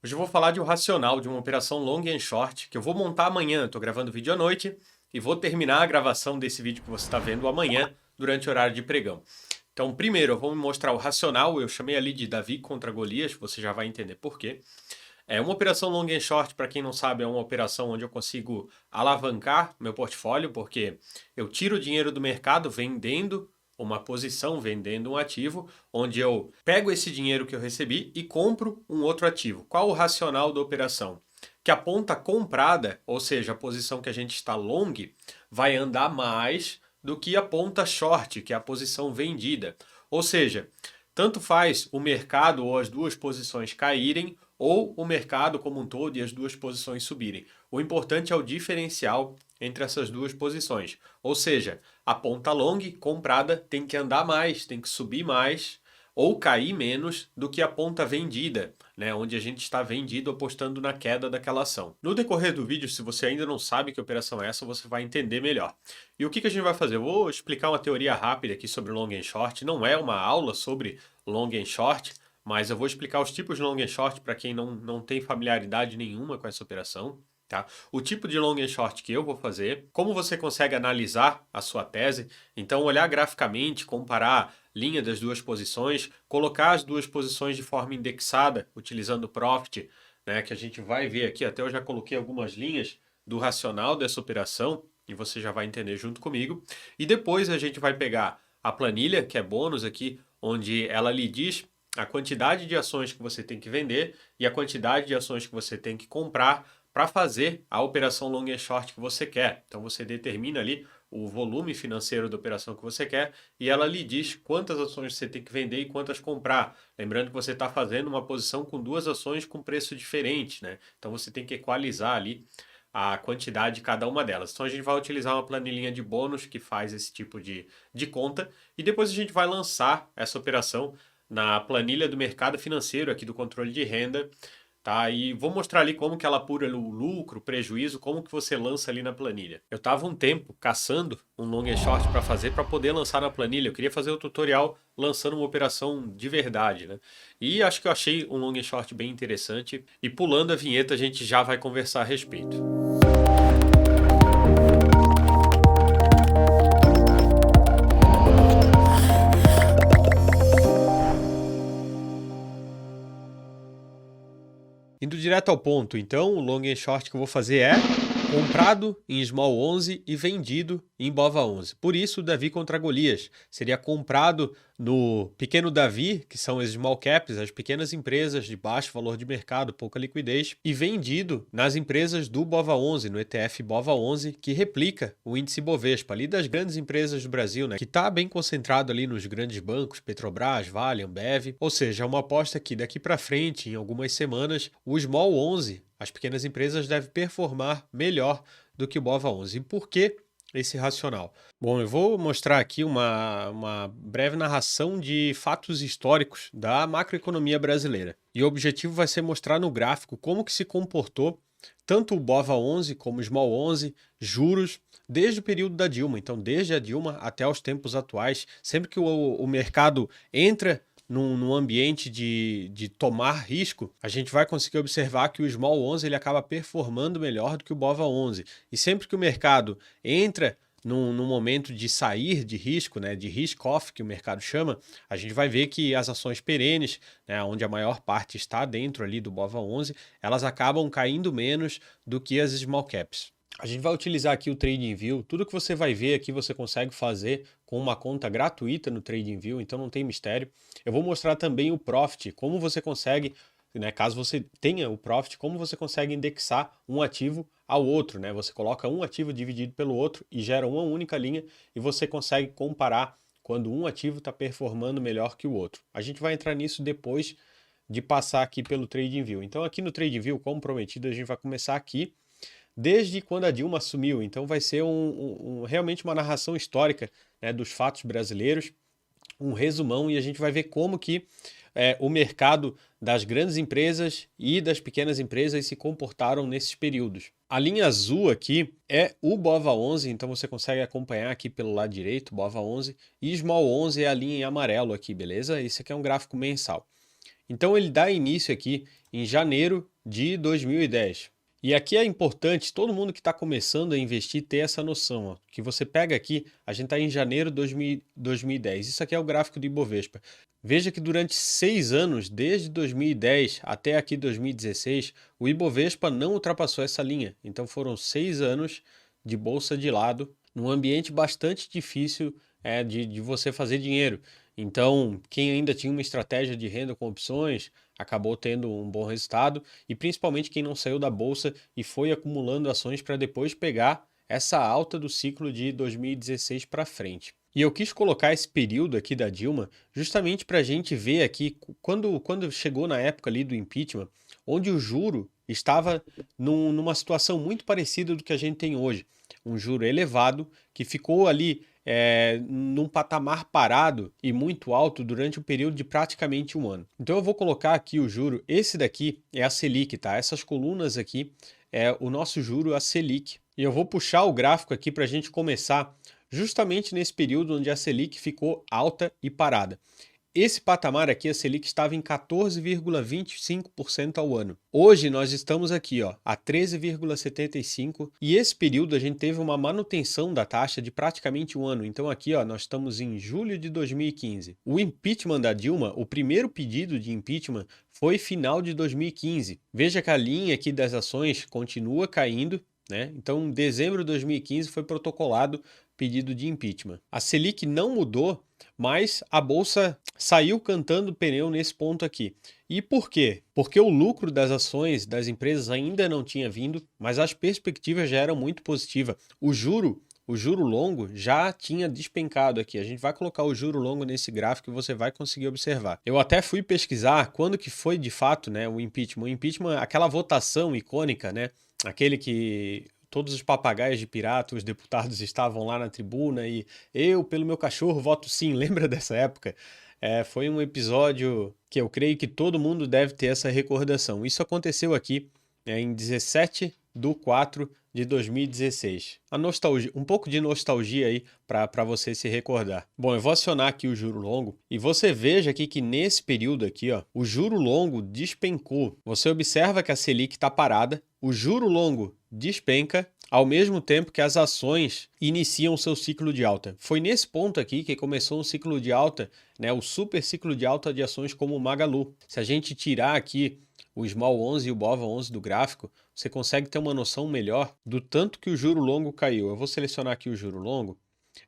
Hoje eu vou falar de um racional de uma operação long and short que eu vou montar amanhã. Estou gravando o vídeo à noite e vou terminar a gravação desse vídeo que você está vendo amanhã durante o horário de pregão. Então, primeiro eu vou mostrar o racional. Eu chamei ali de Davi contra Golias, você já vai entender por quê. É uma operação long and short, para quem não sabe, é uma operação onde eu consigo alavancar meu portfólio, porque eu tiro o dinheiro do mercado vendendo uma posição, vendendo um ativo, onde eu pego esse dinheiro que eu recebi e compro um outro ativo. Qual o racional da operação? Que a ponta comprada, ou seja, a posição que a gente está long, vai andar mais do que a ponta short, que é a posição vendida. Ou seja, tanto faz o mercado ou as duas posições caírem, ou o mercado como um todo e as duas posições subirem. O importante é o diferencial entre essas duas posições. Ou seja, a ponta long comprada tem que andar mais, tem que subir mais ou cair menos do que a ponta vendida, né, onde a gente está vendido apostando na queda daquela ação. No decorrer do vídeo, se você ainda não sabe que operação é essa, você vai entender melhor. E o que a gente vai fazer? Eu vou explicar uma teoria rápida aqui sobre long and short. Não é uma aula sobre long and short, mas eu vou explicar os tipos de long and short para quem não tem familiaridade nenhuma com essa operação. Tá? O tipo de long and short que eu vou fazer, como você consegue analisar a sua tese, então olhar graficamente, comparar linha das duas posições, colocar as duas posições de forma indexada, utilizando o Profit, né, que a gente vai ver aqui, até eu já coloquei algumas linhas do racional dessa operação, e você já vai entender junto comigo. E depois a gente vai pegar a planilha, que é bônus aqui, onde ela lhe diz a quantidade de ações que você tem que vender e a quantidade de ações que você tem que comprar para fazer a operação long and short que você quer. Então você determina ali o volume financeiro da operação que você quer e ela lhe diz quantas ações você tem que vender e quantas comprar. Lembrando que você está fazendo uma posição com duas ações com preço diferente, né? Então você tem que equalizar ali a quantidade de cada uma delas. Então a gente vai utilizar uma planilhinha de bônus que faz esse tipo de conta e depois a gente vai lançar essa operação na planilha do mercado financeiro aqui do controle de renda, tá? E vou mostrar ali como que ela apura o lucro, o prejuízo, como que você lança ali na planilha. Eu estava um tempo caçando um long and short para fazer para poder lançar na planilha. Eu queria fazer o tutorial lançando uma operação de verdade, né? E acho que eu achei um long and short bem interessante e pulando a vinheta a gente já vai conversar a respeito. Indo direto ao ponto, então, o long and short que eu vou fazer é comprado em Small 11 e vendido em Bova 11. Por isso, Davi contra Golias. Seria comprado no pequeno Davi, que são as small caps, as pequenas empresas de baixo valor de mercado, pouca liquidez, e vendido nas empresas do Bova 11, no ETF Bova 11, que replica o índice Bovespa, ali das grandes empresas do Brasil, né, que está bem concentrado ali nos grandes bancos, Petrobras, Vale, Ambev. Ou seja, é uma aposta que daqui para frente, em algumas semanas, o Small 11, as pequenas empresas, devem performar melhor do que o Bova 11. E por que esse racional? Bom, eu vou mostrar aqui uma breve narração de fatos históricos da macroeconomia brasileira. E o objetivo vai ser mostrar no gráfico como que se comportou tanto o Bova 11 como o Small 11, juros, desde o período da Dilma. Então, desde a Dilma até os tempos atuais, sempre que o mercado entra num ambiente de tomar risco, a gente vai conseguir observar que o Small 11 ele acaba performando melhor do que o Bova 11. E sempre que o mercado entra num momento de sair de risco, né, de risk-off, que o mercado chama, a gente vai ver que as ações perenes, né, onde a maior parte está dentro ali do Bova 11, elas acabam caindo menos do que as small caps. A gente vai utilizar aqui o TradingView. Tudo que você vai ver aqui você consegue fazer com uma conta gratuita no TradingView, então não tem mistério. Eu vou mostrar também o Profit, como você consegue, né, caso você tenha o Profit, como você consegue indexar um ativo ao outro, né? Você coloca um ativo dividido pelo outro e gera uma única linha e você consegue comparar quando um ativo está performando melhor que o outro. A gente vai entrar nisso depois de passar aqui pelo TradingView. Então aqui no TradingView, como prometido, a gente vai começar aqui desde quando a Dilma assumiu. Então vai ser realmente uma narração histórica, né, dos fatos brasileiros, um resumão, e a gente vai ver como que o mercado das grandes empresas e das pequenas empresas se comportaram nesses períodos. A linha azul aqui é o Bova 11, então você consegue acompanhar aqui pelo lado direito, Bova 11, e Small 11 é a linha em amarelo aqui, beleza? Esse aqui é um gráfico mensal. Então ele dá início aqui em janeiro de 2010. E aqui é importante todo mundo que está começando a investir ter essa noção, ó, que você pega aqui, a gente está em janeiro de 2010. Isso aqui é o gráfico do Ibovespa. Veja que durante 6 anos, desde 2010 até aqui 2016, o Ibovespa não ultrapassou essa linha. Então foram 6 anos de bolsa de lado, num ambiente bastante difícil de você fazer dinheiro. Então, quem ainda tinha uma estratégia de renda com opções acabou tendo um bom resultado, e principalmente quem não saiu da bolsa e foi acumulando ações para depois pegar essa alta do ciclo de 2016 para frente. E eu quis colocar esse período aqui da Dilma justamente para a gente ver aqui, quando chegou na época ali do impeachment, onde o juro estava numa situação muito parecida do que a gente tem hoje. Um juro elevado que ficou ali num patamar parado e muito alto durante um período de praticamente um ano. Então eu vou colocar aqui o juro, esse daqui é a Selic, tá? Essas colunas aqui é o nosso juro, a Selic. E eu vou puxar o gráfico aqui para a gente começar justamente nesse período onde a Selic ficou alta e parada. Esse patamar aqui, a Selic estava em 14,25% ao ano. Hoje nós estamos aqui a 13,75%, e esse período a gente teve uma manutenção da taxa de praticamente um ano. Então aqui nós estamos em julho de 2015. O impeachment da Dilma, o primeiro pedido de impeachment foi final de 2015. Veja que a linha aqui das ações continua caindo, né? Então em dezembro de 2015 foi protocolado pedido de impeachment. A Selic não mudou, mas a bolsa saiu cantando pneu nesse ponto aqui. E por quê? Porque o lucro das ações das empresas ainda não tinha vindo, mas as perspectivas já eram muito positivas. O juro longo já tinha despencado aqui. A gente vai colocar o juro longo nesse gráfico e você vai conseguir observar. Eu até fui pesquisar quando que foi de fato, né, o impeachment. O impeachment, aquela votação icônica, né, aquele que todos os papagaios de pirata, os deputados estavam lá na tribuna e eu, pelo meu cachorro, voto sim. Lembra dessa época? Foi um episódio que eu creio que todo mundo deve ter essa recordação. Isso aconteceu aqui em 17/4/2016. A nostalgia, um pouco de nostalgia aí para você se recordar. Bom, eu vou acionar aqui o juro longo e você veja aqui que nesse período aqui, o juro longo despencou. Você observa que a Selic está parada, o juro longo despenca, ao mesmo tempo que as ações iniciam seu ciclo de alta. Foi nesse ponto aqui que começou um ciclo de alta, né, o super ciclo de alta de ações como o Magalu. Se a gente tirar aqui o Small 11 e o Bova 11 do gráfico, você consegue ter uma noção melhor do tanto que o juro longo caiu. Eu vou selecionar aqui o juro longo.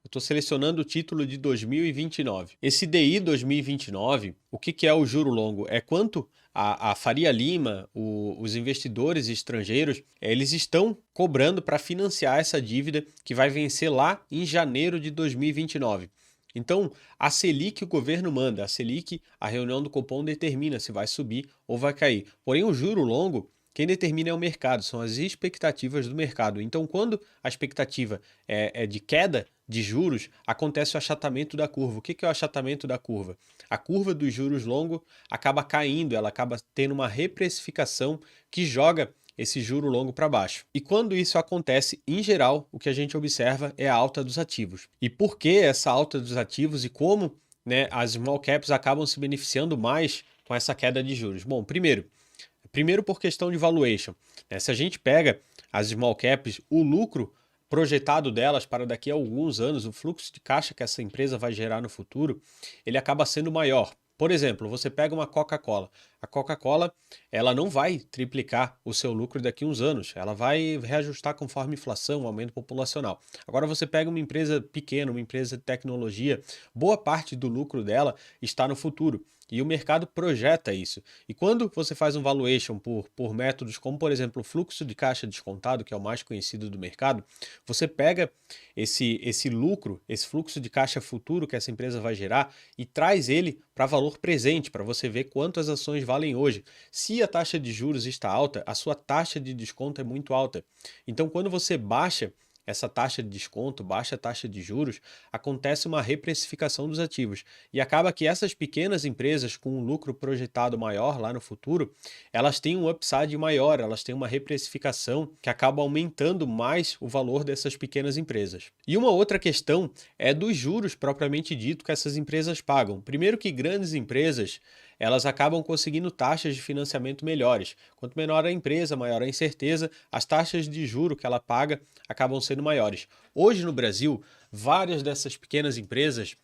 Eu estou selecionando o título de 2029. Esse DI 2029, o que é o juro longo? É quanto a Faria Lima, os investidores estrangeiros, eles estão cobrando para financiar essa dívida que vai vencer lá em janeiro de 2029. Então, a Selic o governo manda, a Selic, a reunião do Copom determina se vai subir ou vai cair. Porém, o juro longo, quem determina é o mercado, são as expectativas do mercado. Então, quando a expectativa é de queda de juros, acontece o achatamento da curva. O que é o achatamento da curva? A curva dos juros longos acaba caindo, ela acaba tendo uma reprecificação que joga esse juro longo para baixo. E quando isso acontece, em geral, o que a gente observa é a alta dos ativos. E por que essa alta dos ativos e como, né, as small caps acabam se beneficiando mais com essa queda de juros? Bom, primeiro por questão de valuation, né? Se a gente pega as small caps, o lucro projetado delas para daqui a alguns anos, o fluxo de caixa que essa empresa vai gerar no futuro, ele acaba sendo maior. Por exemplo, você pega uma Coca-Cola. A Coca-Cola, ela não vai triplicar o seu lucro daqui a uns anos. Ela vai reajustar conforme inflação, aumento populacional. Agora você pega uma empresa pequena, uma empresa de tecnologia, boa parte do lucro dela está no futuro. E o mercado projeta isso. E quando você faz um valuation por métodos como, por exemplo, o fluxo de caixa descontado, que é o mais conhecido do mercado, você pega esse lucro, esse fluxo de caixa futuro que essa empresa vai gerar e traz ele para valor presente, para você ver quanto as ações valem hoje. Se a taxa de juros está alta, a sua taxa de desconto é muito alta. Então, quando você baixa essa taxa de desconto, baixa taxa de juros, acontece uma reprecificação dos ativos. E acaba que essas pequenas empresas com um lucro projetado maior lá no futuro, elas têm um upside maior, elas têm uma reprecificação que acaba aumentando mais o valor dessas pequenas empresas. E uma outra questão é dos juros propriamente dito que essas empresas pagam. Primeiro que grandes empresas, elas acabam conseguindo taxas de financiamento melhores. Quanto menor a empresa, maior a incerteza, as taxas de juro que ela paga acabam sendo maiores. Hoje no Brasil, várias dessas pequenas empresas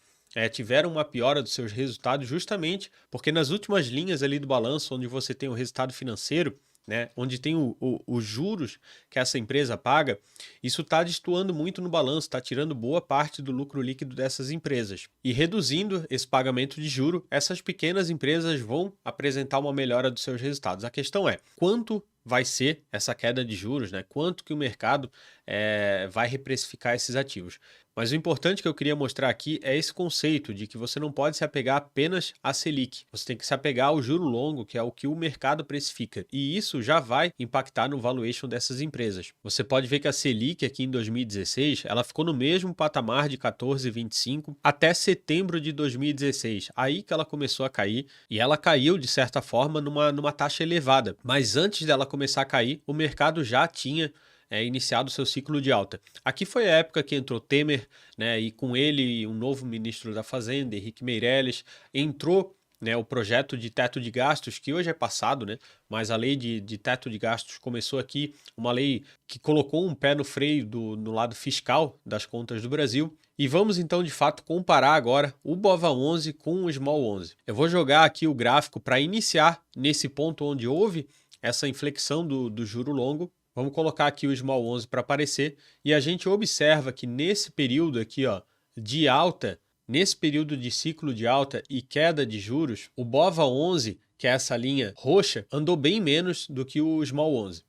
tiveram uma piora dos seus resultados justamente porque nas últimas linhas ali do balanço, onde você tem o resultado financeiro, né, onde tem os juros que essa empresa paga, isso está destoando muito no balanço, está tirando boa parte do lucro líquido dessas empresas. E reduzindo esse pagamento de juro, essas pequenas empresas vão apresentar uma melhora dos seus resultados. A questão é, quanto vai ser essa queda de juros, né? Quanto que o mercado vai reprecificar esses ativos. Mas o importante que eu queria mostrar aqui é esse conceito de que você não pode se apegar apenas à Selic. Você tem que se apegar ao juro longo, que é o que o mercado precifica. E isso já vai impactar no valuation dessas empresas. Você pode ver que a Selic aqui em 2016, ela ficou no mesmo patamar de 14,25 até setembro de 2016. Aí que ela começou a cair e ela caiu de certa forma numa taxa elevada. Mas antes dela começar a cair, o mercado já tinha iniciado seu ciclo de alta. Aqui foi a época que entrou Temer, né, e com ele um novo ministro da Fazenda, Henrique Meirelles, entrou, né, o projeto de teto de gastos, que hoje é passado, né, mas a lei de teto de gastos começou aqui, uma lei que colocou um pé no freio no lado fiscal das contas do Brasil. E vamos então de fato comparar agora o BOVA11 com o Small 11. Eu vou jogar aqui o gráfico para iniciar nesse ponto onde houve essa inflexão do juro longo. Vamos colocar aqui o Small 11 para aparecer e a gente observa que nesse período aqui, ó, de alta, nesse período de ciclo de alta e queda de juros, o BOVA11, que é essa linha roxa, andou bem menos do que o Small 11.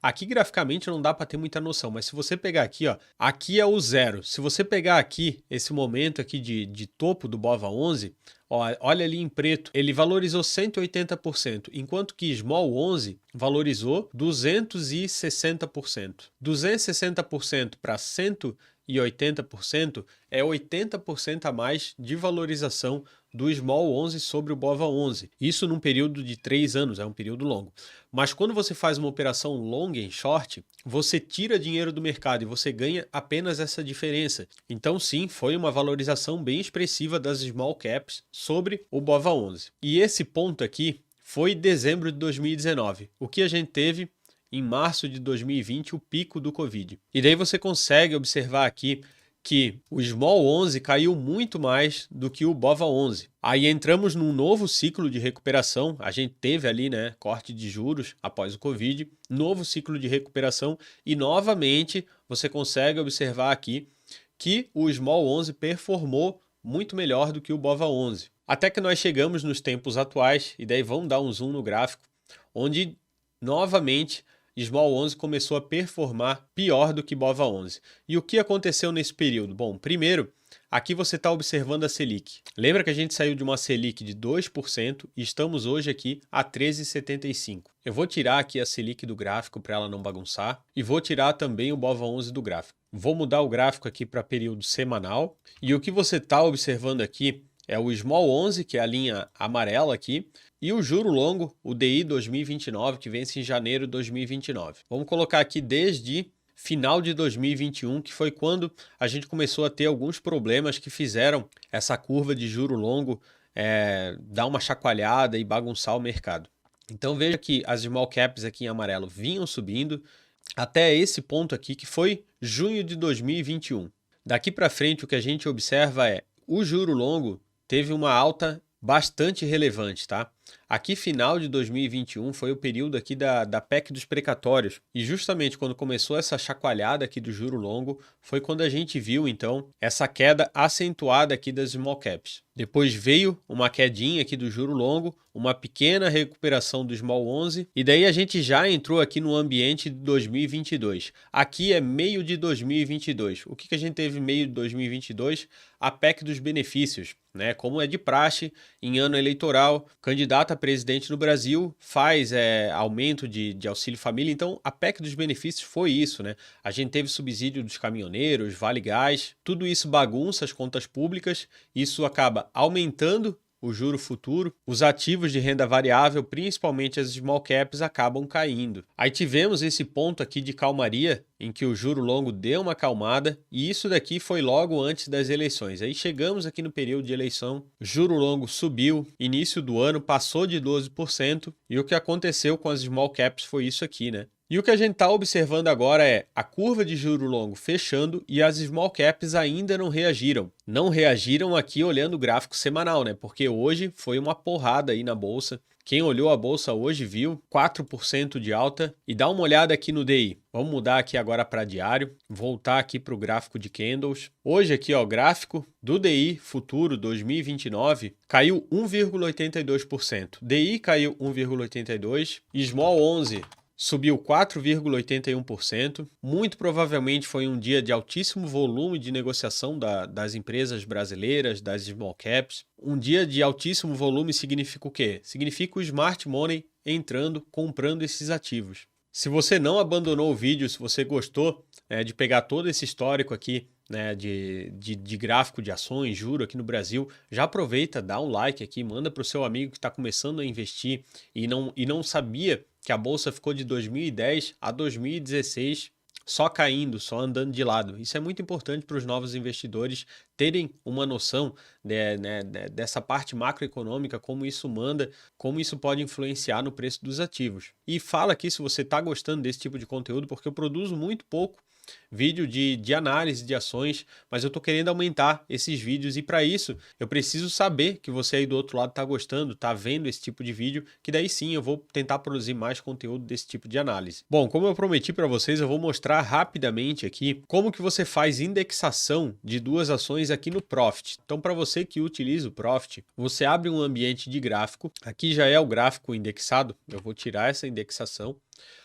Aqui graficamente não dá para ter muita noção, mas se você pegar aqui, ó, aqui é o zero. Se você pegar aqui esse momento aqui de topo do BOVA11, olha ali em preto, ele valorizou 180%, enquanto que Small 11 valorizou 260%. 260% para 180% é 80% a mais de valorização do Small 11 sobre o BOVA 11. Isso num período de 3 anos, é um período longo. Mas quando você faz uma operação long and short, você tira dinheiro do mercado e você ganha apenas essa diferença. Então sim, foi uma valorização bem expressiva das small caps sobre o BOVA 11. E esse ponto aqui foi dezembro de 2019. O que a gente teve em março de 2020, o pico do Covid. E daí você consegue observar aqui que o Small 11 caiu muito mais do que o BOVA 11. Aí entramos num novo ciclo de recuperação, a gente teve ali, né, corte de juros após o Covid, novo ciclo de recuperação e novamente você consegue observar aqui que o Small 11 performou muito melhor do que o BOVA 11. Até que nós chegamos nos tempos atuais, e daí vamos dar um zoom no gráfico, onde novamente Small 11 começou a performar pior do que BOVA 11. E o que aconteceu nesse período? Bom, primeiro, aqui você está observando a Selic. Lembra que a gente saiu de uma Selic de 2% e estamos hoje aqui a 13,75%. Eu vou tirar aqui a Selic do gráfico para ela não bagunçar e vou tirar também o BOVA 11 do gráfico. Vou mudar o gráfico aqui para período semanal e o que você está observando aqui é o Small 11, que é a linha amarela aqui, e o juro longo, o DI 2029, que vence em janeiro de 2029. Vamos colocar aqui desde final de 2021, que foi quando a gente começou a ter alguns problemas que fizeram essa curva de juro longo dar uma chacoalhada e bagunçar o mercado. Então veja que as small caps aqui em amarelo vinham subindo até esse ponto aqui, que foi junho de 2021. Daqui para frente o que a gente observa é o juro longo teve uma alta bastante relevante, tá? Aqui final de 2021 foi o período aqui da PEC dos precatórios e justamente quando começou essa chacoalhada aqui do juro longo foi quando a gente viu então essa queda acentuada aqui das small caps. Depois veio uma quedinha aqui do juro longo, uma pequena recuperação do Small 11 e daí a gente já entrou aqui no ambiente de 2022. Aqui é meio de 2022. O que a gente teve meio de 2022? A PEC dos benefícios, né? Como é de praxe em ano eleitoral, candidato a presidente no Brasil faz aumento de Auxílio Família, então a PEC dos benefícios foi isso, né? A gente teve subsídio dos caminhoneiros, Vale Gás, tudo isso bagunça as contas públicas, isso acaba aumentando o juro futuro, os ativos de renda variável, principalmente as small caps, acabam caindo. Aí tivemos esse ponto aqui de calmaria, em que o juro longo deu uma acalmada, e isso daqui foi logo antes das eleições. Aí chegamos aqui no período de eleição, juro longo subiu, início do ano passou de 12%, e o que aconteceu com as small caps foi isso aqui, né? E o que a gente está observando agora é a curva de juro longo fechando e as small caps ainda não reagiram. Não reagiram aqui olhando o gráfico semanal, né? Porque hoje foi uma porrada aí na bolsa. Quem olhou a bolsa hoje viu 4% de alta. E dá uma olhada aqui no DI. Vamos mudar aqui agora para diário. Voltar aqui para o gráfico de candles. Hoje aqui, ó, gráfico do DI futuro 2029 caiu 1,82%. DI caiu 1,82%. Small 11 subiu 4,81%. Muito provavelmente foi um dia de altíssimo volume de negociação das empresas brasileiras, das small caps. Um dia de altíssimo volume significa o quê? Significa o smart money entrando, comprando esses ativos. Se você não abandonou o vídeo, se você gostou de pegar todo esse histórico aqui, né, de gráfico de ações, juro aqui no Brasil, já aproveita, dá um like aqui, manda para o seu amigo que está começando a investir e não sabia que a bolsa ficou de 2010 a 2016 só caindo, só andando de lado. Isso é muito importante para os novos investidores terem uma noção dessa parte macroeconômica, como isso manda, como isso pode influenciar no preço dos ativos. E fala aqui se você está gostando desse tipo de conteúdo, porque eu produzo muito pouco vídeo de análise de ações, mas eu estou querendo aumentar esses vídeos e para isso eu preciso saber que você aí do outro lado está gostando, está vendo esse tipo de vídeo, que daí sim eu vou tentar produzir mais conteúdo desse tipo de análise. Bom, como eu prometi para vocês, eu vou mostrar rapidamente aqui como que você faz indexação de duas ações aqui no Profit. Então, para você que utiliza o Profit, você abre um ambiente de gráfico, aqui já é o gráfico indexado, eu vou tirar essa indexação.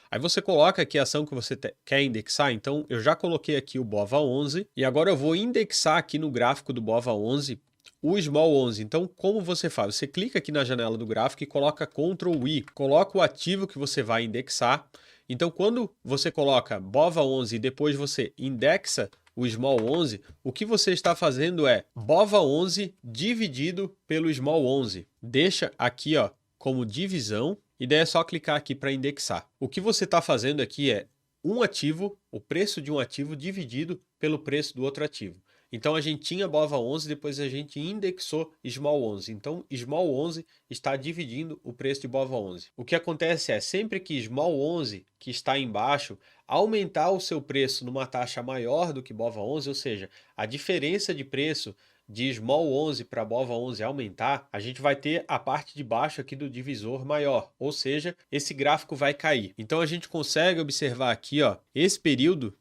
Aí você coloca aqui a ação que você quer indexar, então eu já coloquei aqui o BOVA11 e agora eu vou indexar aqui no gráfico do BOVA11 o Small 11. Então como você faz? Você clica aqui na janela do gráfico e coloca Ctrl I, coloca o ativo que você vai indexar. Então quando você coloca BOVA11 e depois você indexa o Small 11, o que você está fazendo é BOVA11 dividido pelo Small 11. Deixa aqui, ó, como divisão. E daí é só clicar aqui para indexar. O que você está fazendo aqui é um ativo, o preço de um ativo dividido pelo preço do outro ativo. Então a gente tinha BOVA11, depois a gente indexou Small 11. Então Small 11 está dividindo o preço de BOVA11. O que acontece é, sempre que Small 11, que está embaixo, aumentar o seu preço numa taxa maior do que BOVA11, ou seja, a diferença de preço de Small 11 para BOVA11 aumentar, a gente vai ter a parte de baixo aqui do divisor maior, ou seja, esse gráfico vai cair. Então a gente consegue observar aqui, ó, esse período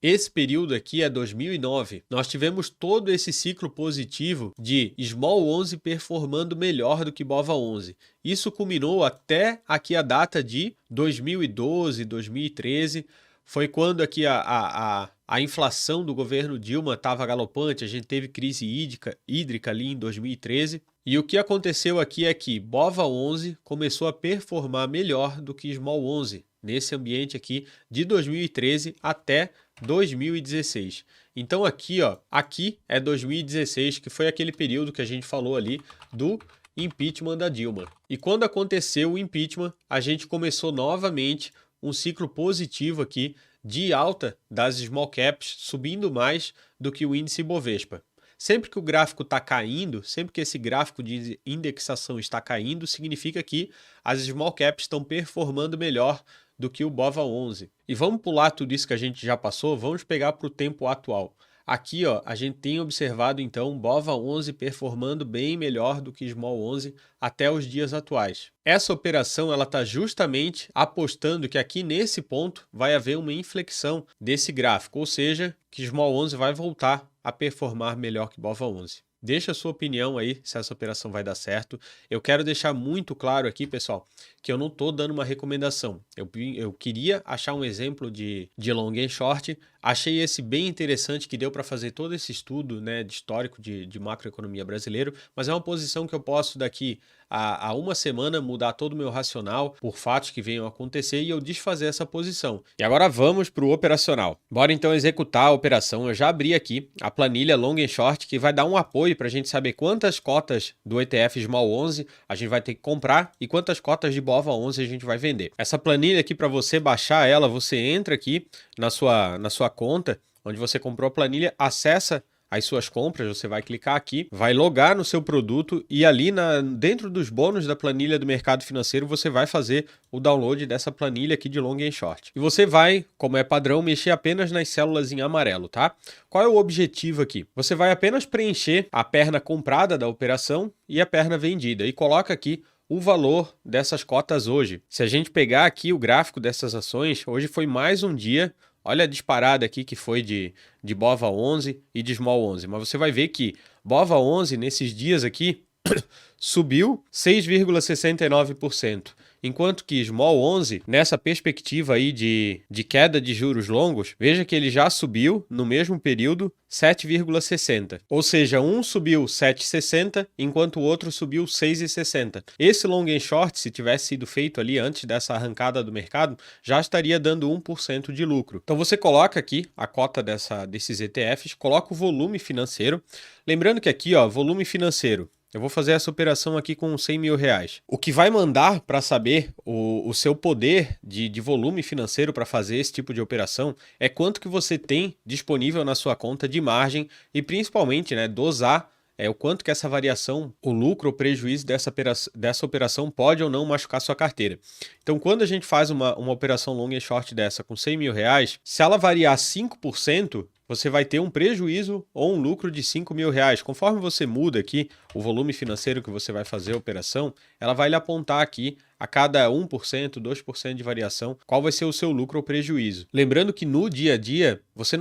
aqui é 2009. Nós tivemos todo esse ciclo positivo de Small 11 performando melhor do que BOVA11. Isso culminou até aqui a data de 2012, 2013, foi quando aqui a inflação do governo Dilma estava galopante, a gente teve crise hídrica ali em 2013. E o que aconteceu aqui é que BOVA11 começou a performar melhor do que Small 11, nesse ambiente aqui de 2013 até 2016. Então aqui, ó, aqui é 2016, que foi aquele período que a gente falou ali do impeachment da Dilma. E quando aconteceu o impeachment, a gente começou novamente um ciclo positivo aqui de alta das small caps, subindo mais do que o índice Bovespa. Sempre que o gráfico está caindo, sempre que esse gráfico de indexação está caindo, significa que as small caps estão performando melhor do que o BOVA11. E vamos pular tudo isso que a gente já passou, vamos pegar para o tempo atual. Aqui, ó, a gente tem observado então BOVA11 performando bem melhor do que Small 11 até os dias atuais. Essa operação ela está justamente apostando que aqui nesse ponto vai haver uma inflexão desse gráfico, ou seja, que Small 11 vai voltar a performar melhor que BOVA11. Deixa a sua opinião aí se essa operação vai dar certo. Eu quero deixar muito claro aqui, pessoal, que eu não estou dando uma recomendação. Eu queria achar um exemplo de long and short. Achei esse bem interessante que deu para fazer todo esse estudo, né, de histórico de macroeconomia brasileiro, mas é uma posição que eu posso daqui a uma semana mudar todo o meu racional por fatos que venham a acontecer e eu desfazer essa posição. E agora vamos para o operacional. Bora então executar a operação. Eu já abri aqui a planilha Long and Short que vai dar um apoio para a gente saber quantas cotas do ETF Small 11 a gente vai ter que comprar e quantas cotas de BOVA 11 a gente vai vender. Essa planilha aqui, para você baixar ela, você entra aqui na sua conta, onde você comprou a planilha, acessa as suas compras, você vai clicar aqui, vai logar no seu produto e ali dentro dos bônus da planilha do mercado financeiro você vai fazer o download dessa planilha aqui de Long and Short. E você vai, como é padrão, mexer apenas nas células em amarelo, tá? Qual é o objetivo aqui? Você vai apenas preencher a perna comprada da operação e a perna vendida e coloca aqui o valor dessas cotas hoje. Se a gente pegar aqui o gráfico dessas ações, hoje foi mais um dia. Olha a disparada aqui que foi de BOVA 11 e de Small 11. Mas você vai ver que BOVA 11 nesses dias aqui subiu 6,69%. Enquanto que Small 11, nessa perspectiva aí de queda de juros longos, veja que ele já subiu no mesmo período 7,60. Ou seja, um subiu 7,60, enquanto o outro subiu 6,60. Esse long and short, se tivesse sido feito ali antes dessa arrancada do mercado, já estaria dando 1% de lucro. Então você coloca aqui a cota desses ETFs, coloca o volume financeiro. Lembrando que aqui, ó, volume financeiro, eu vou fazer essa operação aqui com 100 mil reais. O que vai mandar para saber o seu poder de volume financeiro para fazer esse tipo de operação é quanto que você tem disponível na sua conta de margem e principalmente, né, dosar o quanto que essa variação, o lucro ou prejuízo dessa operação pode ou não machucar sua carteira. Então, quando a gente faz uma operação long e short dessa com 100 mil reais, se ela variar 5%, você vai ter um prejuízo ou um lucro de 5 mil reais. Conforme você muda aqui o volume financeiro que você vai fazer a operação, ela vai lhe apontar aqui a cada 1%, 2% de variação, qual vai ser o seu lucro ou prejuízo. Lembrando que no dia a dia, você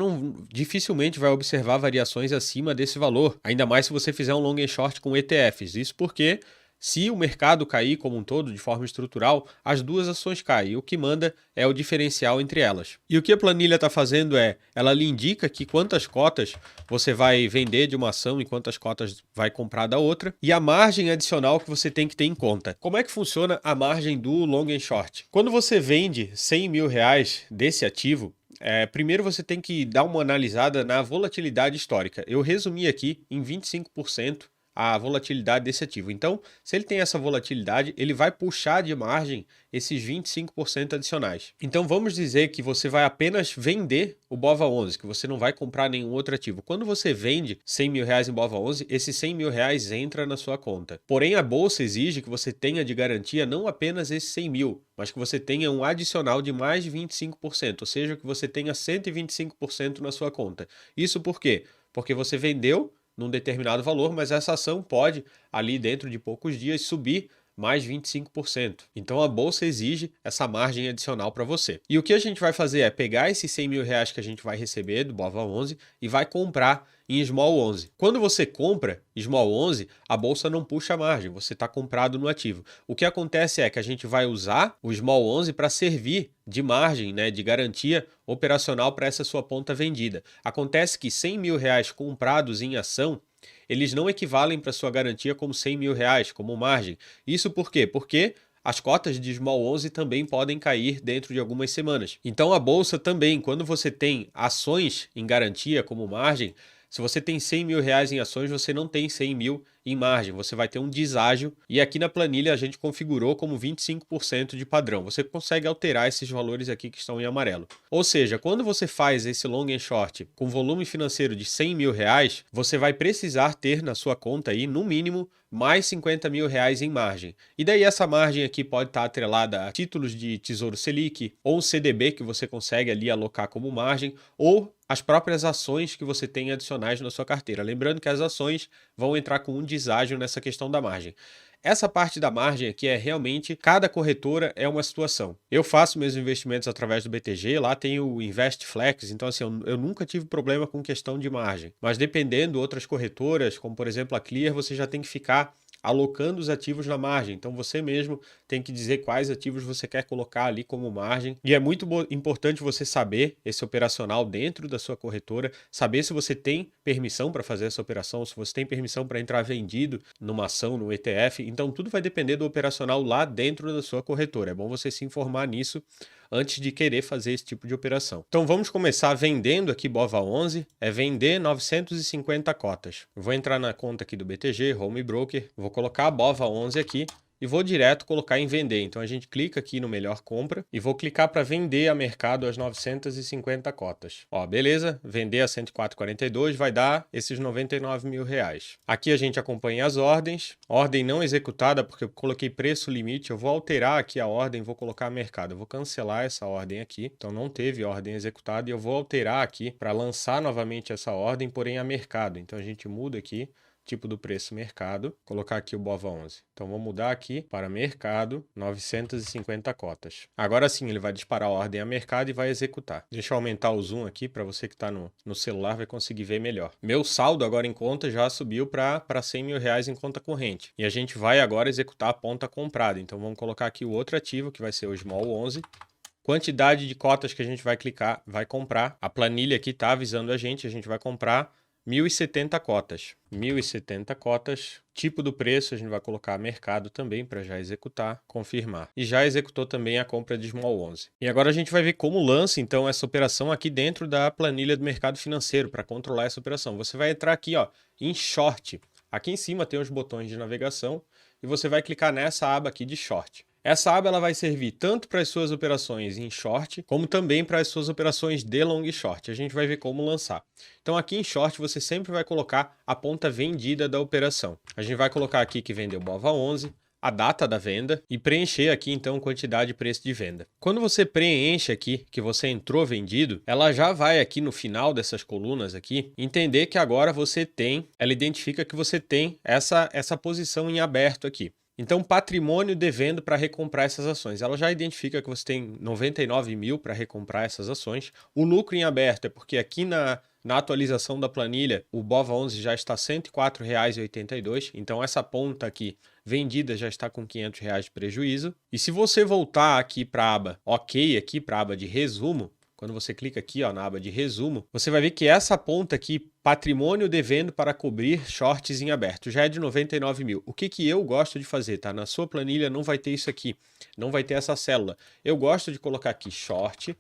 dificilmente vai observar variações acima desse valor, ainda mais se você fizer um long and short com ETFs. Isso porque se o mercado cair como um todo, de forma estrutural, as duas ações caem. E o que manda é o diferencial entre elas. E o que a planilha está fazendo ela lhe indica que quantas cotas você vai vender de uma ação e quantas cotas vai comprar da outra. E a margem adicional que você tem que ter em conta. Como é que funciona a margem do long and short? Quando você vende 100 mil reais desse ativo, primeiro você tem que dar uma analisada na volatilidade histórica. Eu resumi aqui em 25%. A volatilidade desse ativo. Então, se ele tem essa volatilidade, ele vai puxar de margem esses 25% adicionais. Então, vamos dizer que você vai apenas vender o BOVA 11, que você não vai comprar nenhum outro ativo. Quando você vende 100 mil reais em BOVA 11, esses 100 mil reais entra na sua conta. Porém, a Bolsa exige que você tenha de garantia não apenas esses 100 mil, mas que você tenha um adicional de mais de 25%, ou seja, que você tenha 125% na sua conta. Isso por quê? Porque você vendeu num determinado valor, mas essa ação pode, ali dentro de poucos dias, subir mais 25%. Então a Bolsa exige essa margem adicional para você. E o que a gente vai fazer é pegar esses 100 mil reais que a gente vai receber do BOVA 11 e vai comprar em Small 11. Quando você compra Small 11, a Bolsa não puxa a margem, você está comprado no ativo. O que acontece é que a gente vai usar o Small 11 para servir de margem, né, de garantia operacional para essa sua ponta vendida. Acontece que 100 mil reais comprados em ação, eles não equivalem para sua garantia como 100 mil reais, como margem. Isso por quê? Porque as cotas de Small 11 também podem cair dentro de algumas semanas. Então a Bolsa também, quando você tem ações em garantia como margem, se você tem 100 mil reais em ações, você não tem 100 mil em margem, você vai ter um deságio e aqui na planilha a gente configurou como 25% de padrão. Você consegue alterar esses valores aqui que estão em amarelo. Ou seja, quando você faz esse long and short com volume financeiro de 100 mil reais, você vai precisar ter na sua conta aí, no mínimo, mais 50 mil reais em margem. E daí essa margem aqui pode estar atrelada a títulos de Tesouro Selic ou um CDB que você consegue ali alocar como margem ou as próprias ações que você tem adicionais na sua carteira. Lembrando que as ações vão entrar com um deságio nessa questão da margem. Essa parte da margem aqui é realmente, cada corretora é uma situação. Eu faço meus investimentos através do BTG, lá tem o InvestFlex, então assim, eu nunca tive problema com questão de margem. Mas dependendo outras corretoras, como por exemplo a Clear, você já tem que ficar alocando os ativos na margem. Então você mesmo tem que dizer quais ativos você quer colocar ali como margem. E é muito importante você saber esse operacional dentro da sua corretora, saber se você tem permissão para fazer essa operação, se você tem permissão para entrar vendido numa ação, no ETF. Então tudo vai depender do operacional lá dentro da sua corretora. É bom você se informar nisso antes de querer fazer esse tipo de operação. Então vamos começar vendendo aqui BOVA11, é vender 950 cotas. Eu vou entrar na conta aqui do BTG, Home Broker, vou colocar a BOVA11 aqui e vou direto colocar em vender. Então a gente clica aqui no melhor compra e vou clicar para vender a mercado as 950 cotas. Ó, beleza, vender a 104,42 vai dar esses 99 mil reais. Aqui a gente acompanha as ordens, ordem não executada porque eu coloquei preço limite, eu vou alterar aqui a ordem, vou colocar mercado, eu vou cancelar essa ordem aqui, então não teve ordem executada e eu vou alterar aqui para lançar novamente essa ordem, porém a mercado. Então a gente muda aqui tipo do preço mercado, colocar aqui o BOVA11. Então vou mudar aqui para mercado, 950 cotas. Agora sim ele vai disparar a ordem a mercado e vai executar. Deixa eu aumentar o zoom aqui para você que está no celular vai conseguir ver melhor. Meu saldo agora em conta já subiu para 100 mil reais em conta corrente. E a gente vai agora executar a ponta comprada. Então vamos colocar aqui o outro ativo que vai ser o Small 11. Quantidade de cotas que a gente vai clicar, vai comprar. A planilha aqui está avisando a gente vai comprar 1.070 cotas. 1.070 cotas, tipo do preço, a gente vai colocar mercado também para já executar, confirmar. E já executou também a compra de Small 11. E agora a gente vai ver como lança então essa operação aqui dentro da planilha do mercado financeiro para controlar essa operação. Você vai entrar aqui ó, em Short. Aqui em cima tem os botões de navegação e você vai clicar nessa aba aqui de Short. Essa aba ela vai servir tanto para as suas operações em short, como também para as suas operações de long short. A gente vai ver como lançar. Então aqui em short você sempre vai colocar a ponta vendida da operação. A gente vai colocar aqui que vendeu BOVA11, a data da venda e preencher aqui então quantidade e preço de venda. Quando você preenche aqui que você entrou vendido, ela já vai aqui no final dessas colunas aqui entender que agora você tem, ela identifica que você tem essa posição em aberto aqui. Então, patrimônio devendo para recomprar essas ações. Ela já identifica que você tem 99 mil para recomprar essas ações. O lucro em aberto é porque aqui na atualização da planilha, o BOVA11 já está R$ 104,82. Então, essa ponta aqui vendida já está com R$ 500 de prejuízo. E se você voltar aqui para a aba OK, aqui para a aba de resumo, quando você clica aqui ó, na aba de resumo, você vai ver que essa ponta aqui, patrimônio devendo para cobrir shorts em aberto, já é de 99 mil. O que eu gosto de fazer, tá? Na sua planilha não vai ter isso aqui, não vai ter essa célula. Eu gosto de colocar aqui short,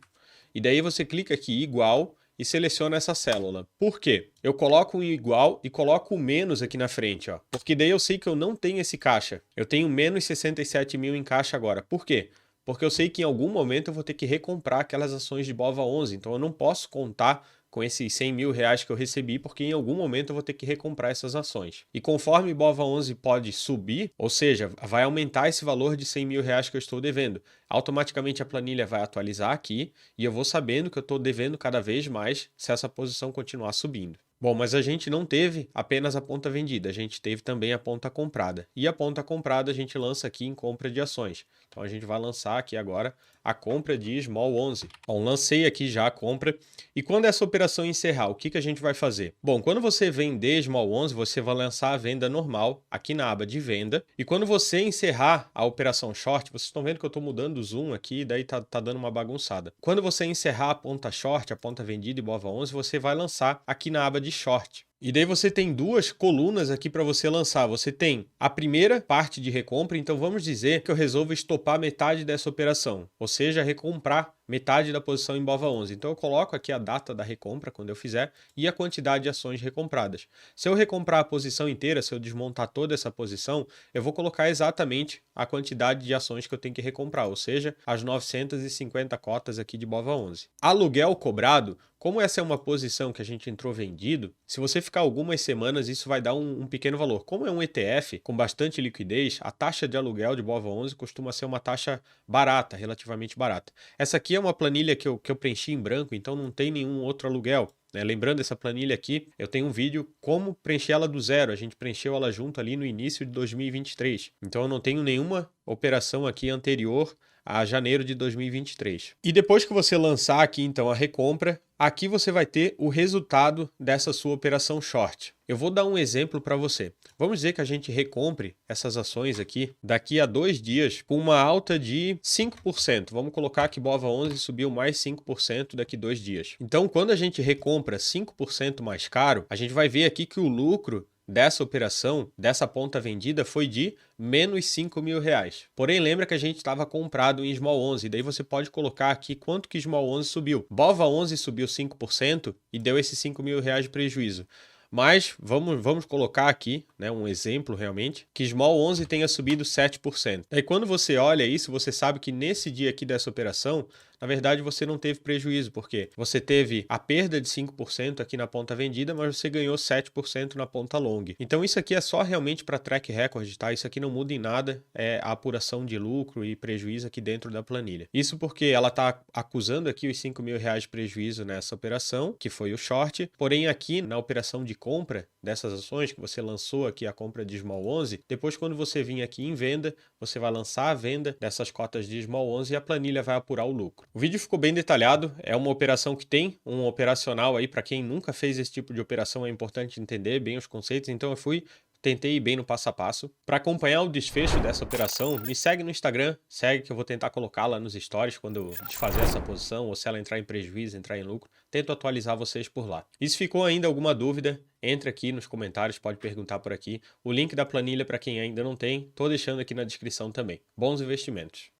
e daí você clica aqui igual e seleciona essa célula. Por quê? Eu coloco um igual e coloco o menos aqui na frente, ó. Porque daí eu sei que eu não tenho esse caixa. Eu tenho menos 67 mil em caixa agora. Por quê? Porque eu sei que em algum momento eu vou ter que recomprar aquelas ações de BOVA11, então eu não posso contar com esses 100 mil reais que eu recebi, porque em algum momento eu vou ter que recomprar essas ações. E conforme BOVA11 pode subir, ou seja, vai aumentar esse valor de 100 mil reais que eu estou devendo, automaticamente a planilha vai atualizar aqui e eu vou sabendo que eu estou devendo cada vez mais se essa posição continuar subindo. Bom, mas a gente não teve apenas a ponta vendida, a gente teve também a ponta comprada. E a ponta comprada a gente lança aqui em compra de ações. Então a gente vai lançar aqui agora a compra de Small 11. Bom, lancei aqui já a compra. E quando essa operação encerrar, o que a gente vai fazer? Bom, quando você vender Small 11, você vai lançar a venda normal aqui na aba de venda. E quando você encerrar a operação short, vocês estão vendo que eu estou mudando o zoom aqui, daí tá dando uma bagunçada. Quando você encerrar a ponta short, a ponta vendida e BOVA11, você vai lançar aqui na aba de short. E daí você tem duas colunas aqui para você lançar. Você tem a primeira parte de recompra, então vamos dizer que eu resolvo estopar metade dessa operação, ou seja, recomprar metade da posição em BOVA11. Então eu coloco aqui a data da recompra quando eu fizer e a quantidade de ações recompradas. Se eu recomprar a posição inteira, se eu desmontar toda essa posição, eu vou colocar exatamente a quantidade de ações que eu tenho que recomprar, ou seja, as 950 cotas aqui de BOVA11. Aluguel cobrado, como essa é uma posição que a gente entrou vendido, se você ficar algumas semanas, isso vai dar um pequeno valor. Como é um ETF com bastante liquidez, a taxa de aluguel de BOVA11 costuma ser uma taxa barata, relativamente barata. Essa aqui é uma planilha que eu preenchi em branco, então não tem nenhum outro aluguel. Lembrando essa planilha aqui, eu tenho um vídeo como preencher ela do zero. A gente preencheu ela junto ali no início de 2023. Então eu não tenho nenhuma operação aqui anterior a janeiro de 2023. E depois que você lançar aqui então a recompra, Aqui você vai ter o resultado dessa sua operação short. Eu vou dar um exemplo para você. Vamos dizer que a gente recompre essas ações aqui daqui a 2 dias com uma alta de 5%. Vamos colocar que BOVA11 subiu mais 5% daqui a 2 dias. Então, quando a gente recompra 5% mais caro, a gente vai ver aqui que o lucro dessa operação, dessa ponta vendida, foi de menos R$5.000. Porém, lembra que a gente estava comprado em Small 11, daí você pode colocar aqui quanto que Small 11 subiu. BOVA 11 subiu 5% e deu esses R$5.000 de prejuízo. Mas vamos colocar aqui, né, um exemplo realmente, que Small 11 tenha subido 7%. Aí quando você olha isso, você sabe que nesse dia aqui dessa operação, na verdade você não teve prejuízo, porque você teve a perda de 5% aqui na ponta vendida, mas você ganhou 7% na ponta long. Então isso aqui é só realmente para track record, tá? Isso aqui não muda em nada, é a apuração de lucro e prejuízo aqui dentro da planilha. Isso porque ela está acusando aqui os R$5.000 de prejuízo nessa operação, que foi o short, porém aqui na operação de compra dessas ações, que você lançou aqui a compra de Small 11, depois quando você vir aqui em venda, você vai lançar a venda dessas cotas de Small 11 e a planilha vai apurar o lucro. O vídeo ficou bem detalhado, é uma operação que tem um operacional aí, para quem nunca fez esse tipo de operação é importante entender bem os conceitos, então eu tentei ir bem no passo a passo. Para acompanhar o desfecho dessa operação, me segue no Instagram, segue que eu vou tentar colocar lá nos stories quando eu desfazer essa posição, ou se ela entrar em prejuízo, entrar em lucro, tento atualizar vocês por lá. E se ficou ainda alguma dúvida, entre aqui nos comentários, pode perguntar por aqui. O link da planilha para quem ainda não tem, tô deixando aqui na descrição também. Bons investimentos!